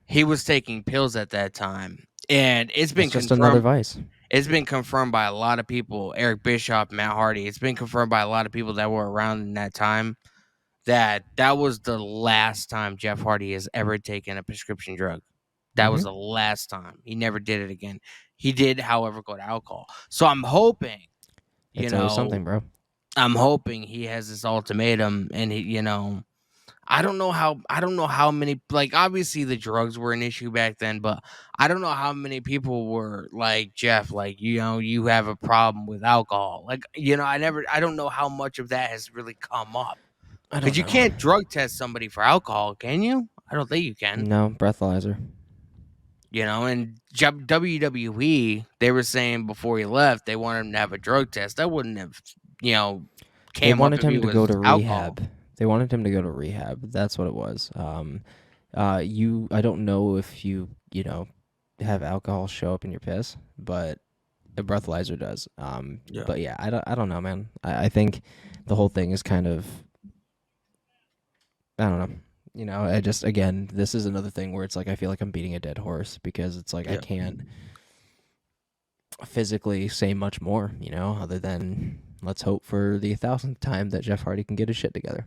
S5: he was taking pills at that time, and it's been
S6: Just
S5: confirmed.
S6: another vice.
S5: It's been confirmed by a lot of people. Eric Bischoff, Matt Hardy. It's been confirmed by a lot of people that were around in that time that was the last time Jeff Hardy has ever taken a prescription drug. That was the last time. He never did it again. He did, however, go to alcohol. So I'm hoping,
S6: It's always something, bro.
S5: I'm hoping he has this ultimatum, and he, I don't know how many, like, obviously the drugs were an issue back then, but I don't know how many people were like, Jeff, like, you have a problem with alcohol. Like, I don't know how much of that has really come up. Because you can't drug test somebody for alcohol, can you? I don't think you can.
S6: No, breathalyzer.
S5: And WWE, they were saying before he left, they wanted him to have a drug test. That wouldn't have,
S6: They wanted
S5: up if he
S6: him to
S5: was
S6: go to
S5: alcohol.
S6: rehab. They wanted him to go to rehab. That's what it was. I don't know if you have alcohol show up in your piss, but a breathalyzer does. But yeah, I don't know, man. I think the whole thing is kind of, I don't know. I just, again, this is another thing where it's like I feel like I'm beating a dead horse because it's like I can't physically say much more, other than let's hope for the 1,000th time that Jeff Hardy can get his shit together.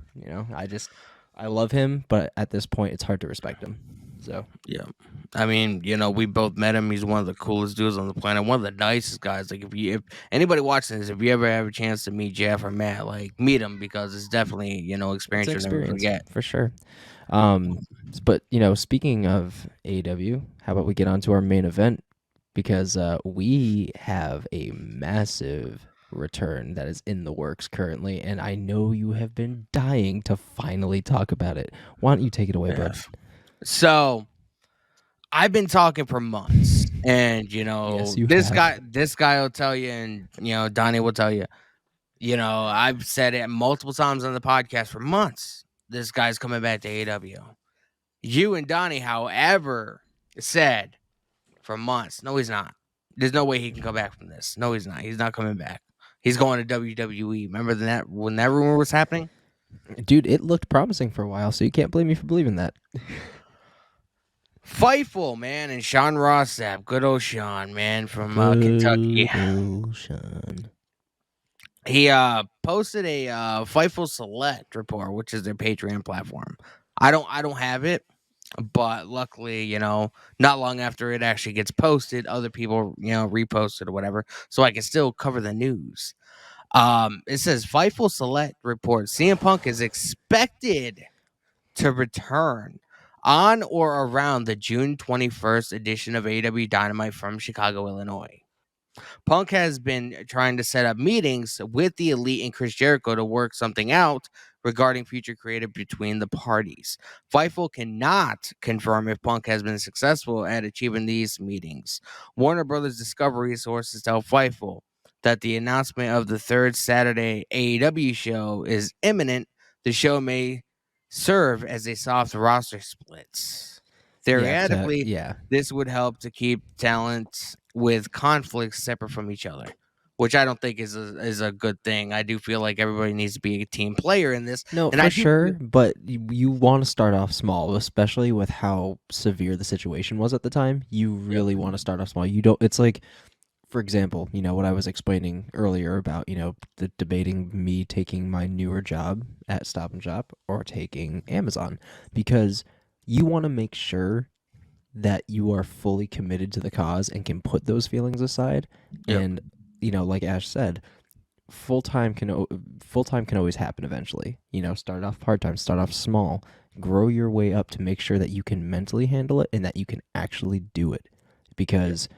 S6: I love him, but at this point, it's hard to respect him. So
S5: yeah, I mean, we both met him. He's one of the coolest dudes on the planet, one of the nicest guys. Like, if anybody watching this, if you ever have a chance to meet Jeff or Matt, like, meet him, because it's definitely experience you'll never forget
S6: for sure. But speaking of AEW, how about we get on to our main event, because we have a massive return that is in the works currently, and I know you have been dying to finally talk about it. Why don't you take it away, bud?
S5: So, I've been talking for months, and
S6: Yes,
S5: this guy will tell you, and Donnie will tell you. I've said it multiple times on the podcast for months. This guy's coming back to AEW. You and Donnie, however, said for months, no, he's not. There's no way he can come back from this. No, he's not. He's not coming back. He's going to WWE. Remember when that rumor was happening?
S6: Dude, it looked promising for a while, so you can't blame me for believing that.
S5: Fightful, man, and Sean Rossap. Good old Sean, man, from Kentucky.
S6: Old Sean.
S5: He posted a Fightful Select report, which is their Patreon platform. I don't have it, but luckily, not long after it actually gets posted, other people, repost it or whatever, so I can still cover the news. It says Fightful Select report: CM Punk is expected to return on or around the June 21st edition of AEW Dynamite from Chicago, Illinois. Punk has been trying to set up meetings with the Elite and Chris Jericho to work something out regarding future creative between the parties. Fightful cannot confirm if Punk has been successful at achieving these meetings. Warner Brothers Discovery sources tell Fightful that the announcement of the third Saturday AEW show is imminent. The show may serve as a soft roster splits. Theoretically, this would help to keep talent with conflicts separate from each other. which I don't think is a good thing. I do feel like everybody needs to be a team player in this.
S6: No,
S5: And
S6: for
S5: I do
S6: sure, but you want to start off small, especially with how severe the situation was at the time. You really want to start off small. You don't. It's like, for example, what I was explaining earlier about the debating me taking my newer job at Stop and Shop or taking Amazon, because you want to make sure that you are fully committed to the cause and can put those feelings aside.
S5: Yep.
S6: And like Ash said, full time can always happen eventually. Start off part time, start off small, grow your way up to make sure that you can mentally handle it and that you can actually do it, because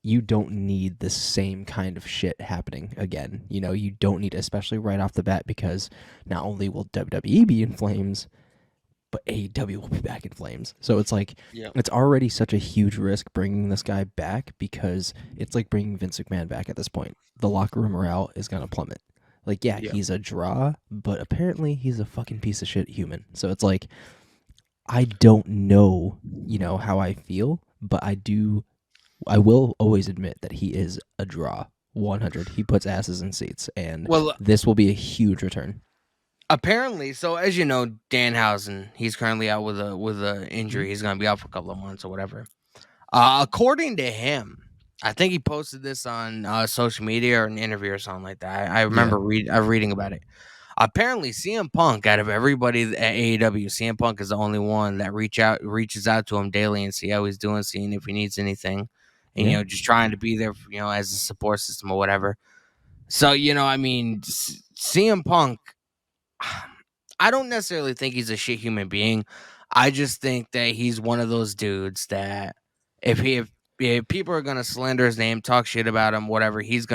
S6: you don't need the same kind of shit happening again. You don't need, especially right off the bat, because not only will WWE be in flames, but AEW will be back in flames. So it's like, it's already such a huge risk bringing this guy back, because it's like bringing Vince McMahon back at this point. The locker room morale is going to plummet. Like, he's a draw, but apparently he's a fucking piece of shit human. So it's like, I don't know, how I feel, but I will always admit that he is a draw. 100. He puts asses in seats, and this will be a huge return.
S5: Apparently, so as you know, Danhausen, he's currently out with a injury. He's going to be out for a couple of months or whatever. According to him, I think he posted this on social media or an interview or something like that. I remember reading about it. Apparently, CM Punk, out of everybody at AEW, CM Punk is the only one that reaches out to him daily and see how he's doing, seeing if he needs anything, and just trying to be there, as a support system or whatever. So CM Punk, I don't necessarily think he's a shit human being. I just think that he's one of those dudes that if people are gonna slander his name, talk shit about him, whatever, he's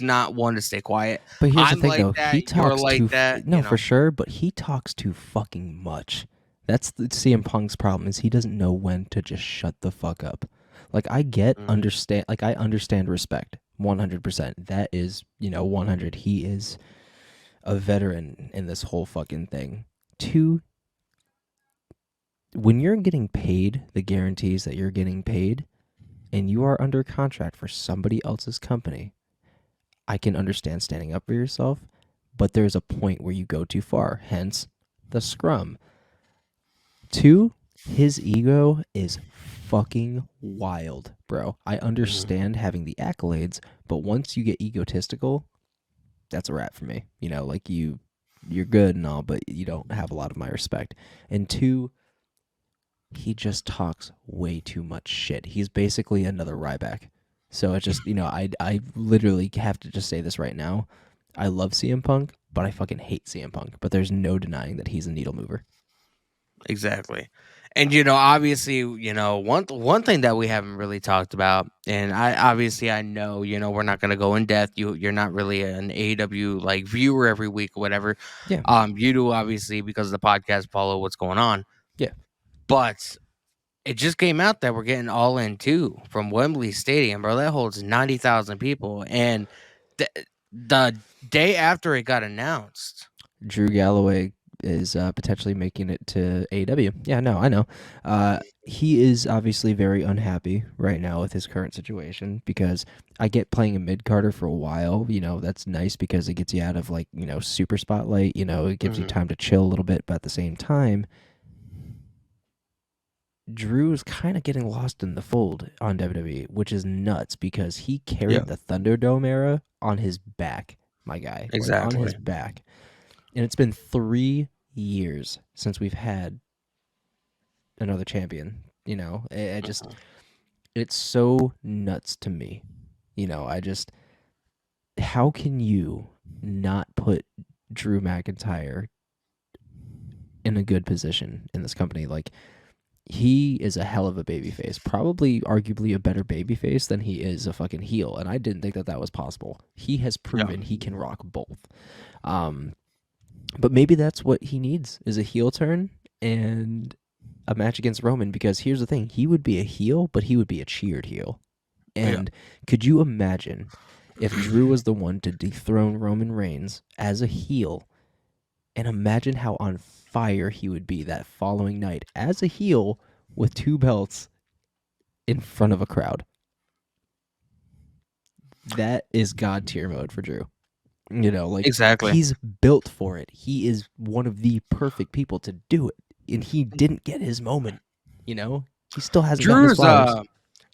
S5: not one to stay quiet.
S6: But here's
S5: I'm
S6: the thing,
S5: like
S6: though.
S5: that,
S6: He talks
S5: you're like
S6: too
S5: that.
S6: no, for sure. But he talks too fucking much. That's the CM Punk's problem, is he doesn't know when to just shut the fuck up. Like, I understand respect 100%. That is 100. He is a veteran in this whole fucking thing. 2, when you're getting paid the guarantees that you're getting paid, and you are under contract for somebody else's company, I can understand standing up for yourself, but there's a point where you go too far, hence the scrum. 2, his ego is fucking wild, bro. I understand having the accolades, but once you get egotistical, that's a wrap for me. Like, you're good and all, but you don't have a lot of my respect. And 2, he just talks way too much shit. He's basically another Ryback. So it's just, I literally have to just say this right now. I love CM Punk, but I fucking hate CM Punk. But there's no denying that he's a needle mover.
S5: Exactly. And obviously, one thing that we haven't really talked about, and I know, we're not going to go in depth. You're not really an AEW like viewer every week or whatever.
S6: Yeah.
S5: You do, obviously, because of the podcast, follow what's going on.
S6: Yeah.
S5: But it just came out that we're getting All In 2 from Wembley Stadium, bro. That holds 90,000 people. And the day after it got announced,
S6: Drew Galloway is potentially making it to AEW. Yeah, no, I know. He is obviously very unhappy right now with his current situation, because I get playing a mid-carder for a while. That's nice because it gets you out of, like, super spotlight. It gives you time to chill a little bit, but at the same time, Drew is kind of getting lost in the fold on WWE, which is nuts, because he carried the Thunderdome era on his back, my guy.
S5: Exactly.
S6: On his back. And it's been 3 years since we've had another champion. I just, it's so nuts to me. How can you not put Drew McIntyre in a good position in this company? Like, he is a hell of a babyface, probably arguably a better babyface than he is a fucking heel, and I didn't think that was possible. He has proven he can rock both. But maybe that's what he needs, is a heel turn and a match against Roman, because here's the thing, he would be a heel, but he would be a cheered heel. And could you imagine if Drew was the one to dethrone Roman Reigns as a heel, and imagine how on fire he would be that following night as a heel with 2 belts in front of a crowd. that is God tier mode for Drew. You know, like
S5: Exactly.
S6: he's built for it. He is one of the perfect people to do it, and he didn't get his moment. You know, he still hasn't gotten his flowers.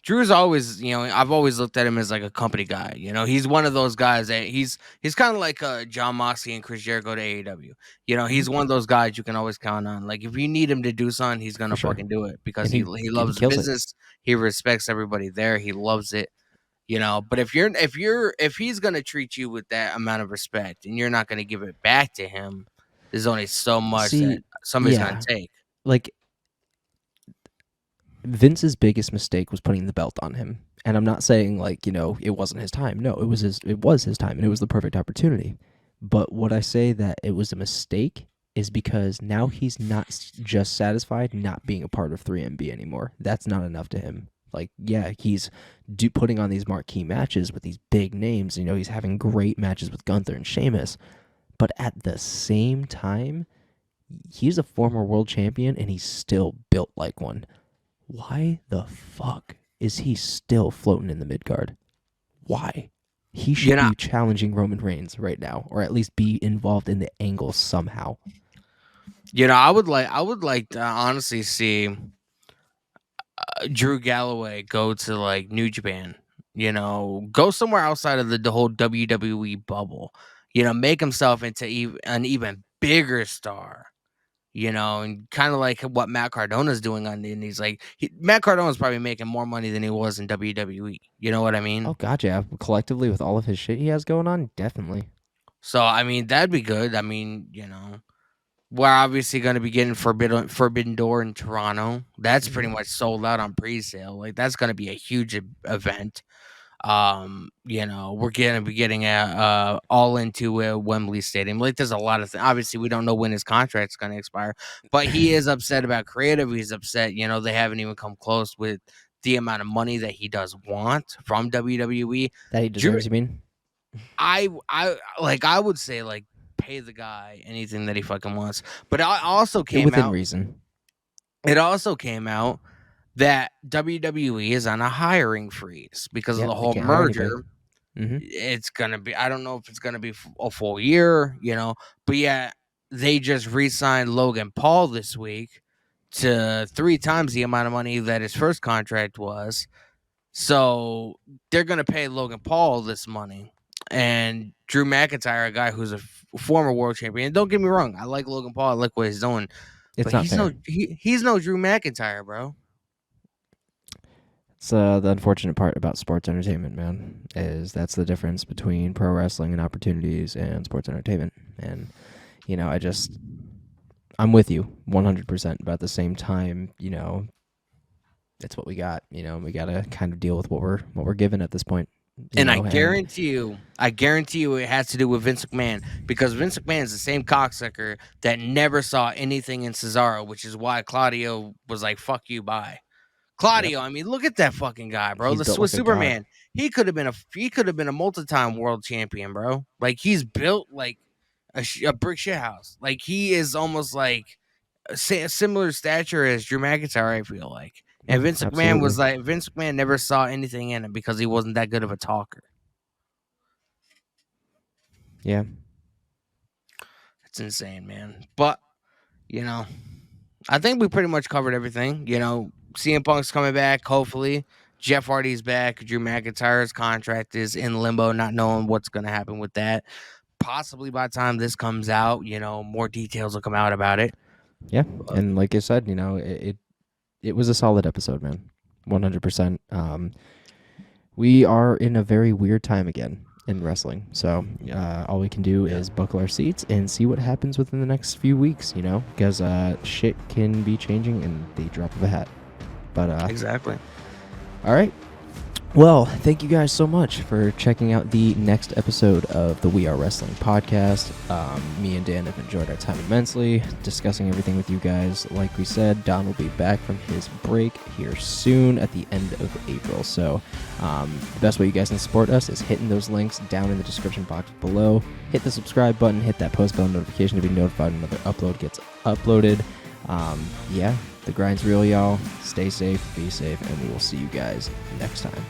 S5: Drew's always, I've always looked at him as like a company guy. He's one of those guys that he's kind of like John Moxley and Chris Jericho to AEW. He's one of those guys you can always count on. Like if you need him to do something, he's gonna fucking do it because
S6: And
S5: he loves the
S6: kills it.
S5: business. He respects everybody there. He loves it. But if he's gonna treat you with that amount of respect and you're not gonna give it back to him, there's only so much that somebody's gonna take.
S6: Like Vince's biggest mistake was putting the belt on him. And I'm not saying like, it wasn't his time. No, it was his time and it was the perfect opportunity. But what I say that it was a mistake is because now he's not just satisfied not being a part of 3MB anymore. That's not enough to him. Like, yeah, he's putting on these marquee matches with these big names. He's having great matches with Gunther and Sheamus. But at the same time, he's a former world champion and he's still built like one. Why the fuck is he still floating in the midcard? Why? He should be challenging Roman Reigns right now, or at least be involved in the angle somehow.
S5: I would like to honestly see Drew Galloway go to like New Japan. Go somewhere outside of the whole WWE bubble. Make himself into an even bigger star. And kind of like what Matt Cardona's doing on the Indies. Like Matt Cardona's probably making more money than he was in WWE. You know what I mean?
S6: Oh, God, yeah. Collectively, with all of his shit he has going on, definitely.
S5: So, that'd be good. We're obviously going to be getting Forbidden Door in Toronto. That's pretty much sold out on pre-sale. Like, that's going to be a huge event. We're going to be getting all into Wembley Stadium. Like, there's a lot of things. Obviously, we don't know when his contract's going to expire, but he is upset about creative. He's upset, they haven't even come close with the amount of money that he does want from WWE.
S6: That he deserves, you mean?
S5: I would say, like, pay the guy anything that he fucking wants. But it also came
S6: within
S5: out
S6: reason.
S5: It also came out that WWE is on a hiring freeze because of the whole merger. It's gonna be, I don't know if it's gonna be a full year, but yeah, they just re-signed Logan Paul this week to 3 times the amount of money that his first contract was. So they're gonna pay Logan Paul this money. And Drew McIntyre, a guy who's a former world champion. Don't get me wrong, I like Logan Paul. I like what he's doing.
S6: It's not fair.
S5: He's no Drew McIntyre, bro.
S6: It's the unfortunate part about sports entertainment, man, is that's the difference between pro wrestling and opportunities and sports entertainment. And, I'm with you 100%, but at the same time, it's what we got. We got to kind of deal with what we're given at this point.
S5: I guarantee you it has to do with Vince McMahon, because Vince McMahon is the same cocksucker that never saw anything in Cesaro, which is why Claudio was like, fuck you, bye. Claudio, yep. Look at that fucking guy, bro. The Swiss Superman. He could have been a multi-time world champion, bro. Like, he's built like a brick shit house. Like, he is almost like a similar stature as Drew McIntyre, I feel like. And Vince McMahon never saw anything in him because he wasn't that good of a talker.
S6: Yeah.
S5: It's insane, man. But, I think we pretty much covered everything. CM Punk's coming back, hopefully. Jeff Hardy's back. Drew McIntyre's contract is in limbo, not knowing what's going to happen with that. Possibly by the time this comes out, more details will come out about it.
S6: Yeah, and like I said, it was a solid episode, man. 100%. We are in a very weird time again in wrestling. So all we can do is buckle our seats and see what happens within the next few weeks, because shit can be changing in the drop of a hat. But
S5: exactly.
S6: All right. Well, thank you guys so much for checking out the next episode of the We Are Wrestling podcast. Me and Dan have enjoyed our time immensely discussing everything with you guys. Like we said, Don will be back from his break here soon at the end of April. So the best way you guys can support us is hitting those links down in the description box below. Hit the subscribe button, hit that post bell notification to be notified when another upload gets uploaded. The grind's real, y'all. Stay safe, be safe, and we will see you guys next time.